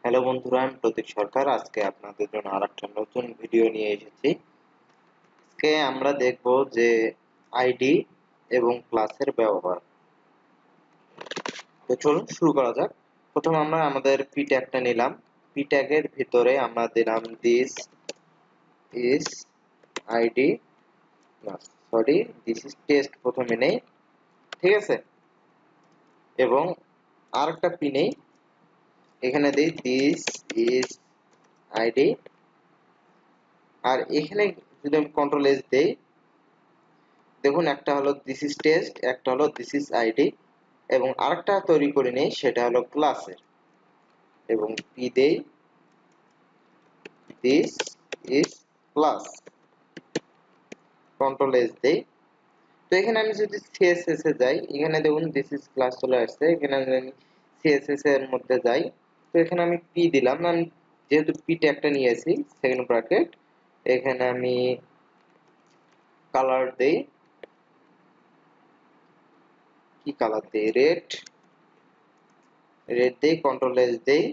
Hello বন্ধুরা, আমি প্রতীক সরকার। আজকে আপনাদের জন্য আরেকটা নতুন ভিডিও নিয়ে এসেছি। আজকে আমরা দেখব যে আইডি এবং ক্লাসের ব্যবহার। তো চলুন শুরু করা যাক। প্রথম আমরা আমাদের পি ট্যাগটা নিলাম। পি ট্যাগের ভিতরে আমরা দিলাম this is ID this is test প্রথমে নেই, ঠিক আছে। এবং আরেকটা পি নেই, এখানে দিই দিস ইজ আইডি। আর এখানে যদি আমি কন্ট্রোল এস দেই, দেখুন একটা হলো দিস ইজ টেস্ট, একটা হলো দিস ইজ আইডি, এবং আরেকটা তৈরি করে নেই, সেটা হলো ক্লাসের। এবং পি দেই this is class, control S দেই। তো এখানে আমি যদি সিএসএস এ যাই, এখানে দেখুন দিস ইজ ক্লাস চলে আসছে। এখানে আমি সিএসএস এর মধ্যে যাই, তো এখানে আমি পি দিলাম। আমি যেহেতু পি ট্যাগটা নিয়েছি সেকেন্ড ব্র্যাকেট, এখানে আমি কালার দেই, কি কালার দেই, রেড দেই, কন্ট্রোল এস দেই।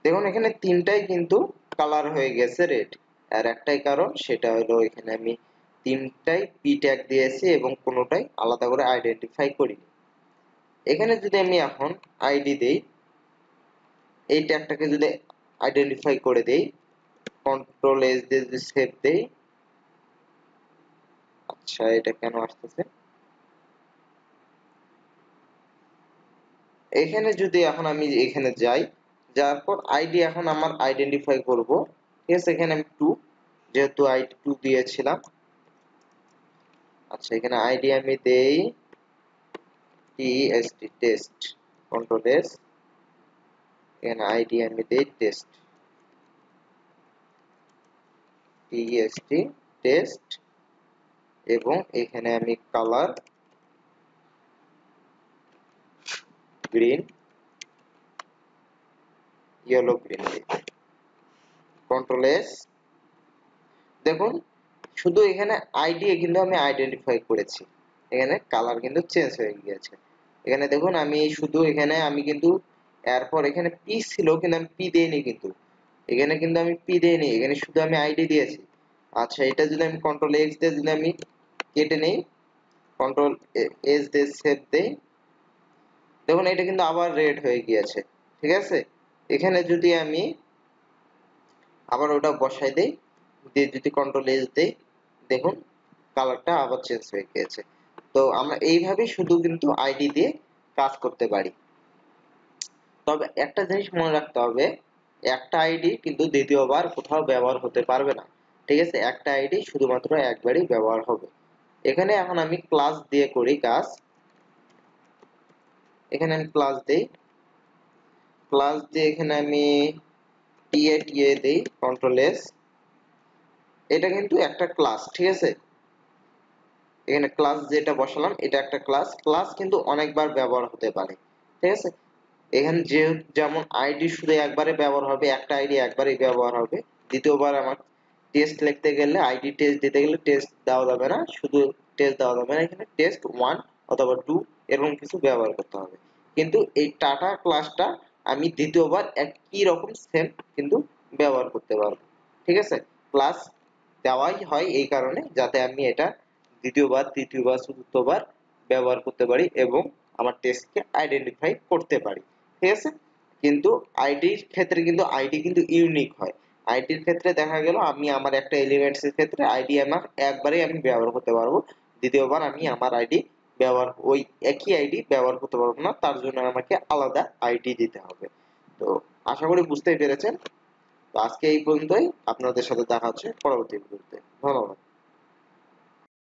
দেখুন এখানে তিনটাই কিন্তু কালার হয়ে গেছে রেড। আর একটাই কারণ, সেটা হলো এখানে আমি তিনটাই পি ট্যাগ দিয়েছি এবং কোনোটাই আলাদা করে আইডেন্টিফাই করিনি। এখানে যদি আমি এখন আইডি দেই, এই ট্যাগটাকে যদি আইডেন্টিফাই করে দেই, কন্ট্রোল এস দিয়ে যদি সেভ দেই, আচ্ছা এটা কেন আসতেছে, এখানে যদি এখন আমি এখানে যাই, যাওয়ার পর আইডি এখন আমার আইডেন্টিফাই করব, ঠিক আছে। এখানে আমি 2, যেহেতু আইডি 2 দিয়েছিলাম, আচ্ছা এখানে আইডি আমি দেই টিএসটি টেস্ট, কন্ট্রোল এস, এখানে আইডি আমি দেই টেস্ট, টিএসটি টেস্ট, এবং এখানে আমি কালার গ্রিন, ইয়েলো গ্রিন দিই, কন্ট্রোল এস। দেখুন শুধু এখানে আইডি কিন্তু আমি আইডেন্টিফাই করেছি, এখানে কালার কিন্তু চেঞ্জ হয়ে গিয়েছে। এখানে দেখুন আমি শুধু এখানে আমি কিন্তু এরপর এখানে পি ছিল কিন্তু আমি পি দেইনি, কিন্তু এখানে কিন্তু আমি পি দেইনি, এখানে শুধু আমি আইডি দিয়েছি। আচ্ছা এটা যদি আমি কন্ট্রোল এক্স দিয়ে যদি আমি কেটে নেই, কন্ট্রোল এস দিয়ে সেভ দেই, দেখুন এটা কিন্তু আবার রেড হয়ে গিয়েছে, ঠিক আছে। এখানে যদি আমি আবার ওটা বসাই দেই, দিয়ে যদি কন্ট্রোল এস দেই, দেখুন কালারটা আবার চেঞ্জ হয়ে গিয়েছে। তো আমরা এইভাবে শুধু কিন্তু আইডি দিয়ে কাজ করতে পারি। তবে একটা জিনিস মনে রাখতে হবে, একটা আইডি কিন্তু দ্বিতীয়বার কোথাও ব্যবহার হতে পারবে না, ঠিক আছে। একটা আইডি শুধুমাত্র একবারই ব্যবহার হবে। এখানে এখন আমি ক্লাস দিয়ে করি কাজ। এখানে আমি ক্লাস দেই, ক্লাস দিয়ে এখানে আমি টিএ দেই, কন্ট্রোল এস। এটা কিন্তু একটা ক্লাস, ঠিক আছে। এখানে ক্লাস যেটা বসালাম এটা একটা ক্লাস। ক্লাস কিন্তু অনেকবার ব্যবহার হতে পারে, ঠিক আছে। এখানে যেমন আইডি শুধু একবারে ব্যবহার হবে, একটা আইডি একবারই ব্যবহার হবে। দ্বিতীয়বার আমার টেস্ট লিখতে গেলে, আইডি টেস্ট দিতে গেলে টেস্ট দেওয়া যাবে না, শুধু টেস্ট দেওয়া যাবে না, এখানে টেস্ট 1 অথবা 2 এরকম কিছু ব্যবহার করতে হবে। কিন্তু এই টাটা ক্লাসটা আমি দ্বিতীয়বার একই রকম সেম কিন্তু ব্যবহার করতে পারবো, ঠিক আছে। ক্লাস দেওয়াই হয় এই কারণে, যাতে আমি এটা দ্বিতীয়বার, তৃতীয়বার, চতুর্থবার ব্যবহার করতে পারি এবং আমার টেস্টকে আইডেন্টিফাই করতে পারি, ঠিক আছে। কিন্তু আইডির ক্ষেত্রে কিন্তু আইডি কিন্তু ইউনিক হয়। আইডির ক্ষেত্রে দেখা গেল আমি আমার একটা এলিমেন্টস এর ক্ষেত্রে আইডি আমার একবারেই আমি ব্যবহার করতে পারবো, দ্বিতীয়বার আমি আমার আইডি ব্যবহার ওই একই আইডি ব্যবহার করতে পারবো না, তার জন্য আমাকে আলাদা আইডি দিতে হবে। তো আশা করি বুঝতেই পেরেছেন। তো আজকে এই পর্যন্তই, আপনাদের সাথে দেখা হচ্ছে পরবর্তী ভিডিওতে। ধন্যবাদ।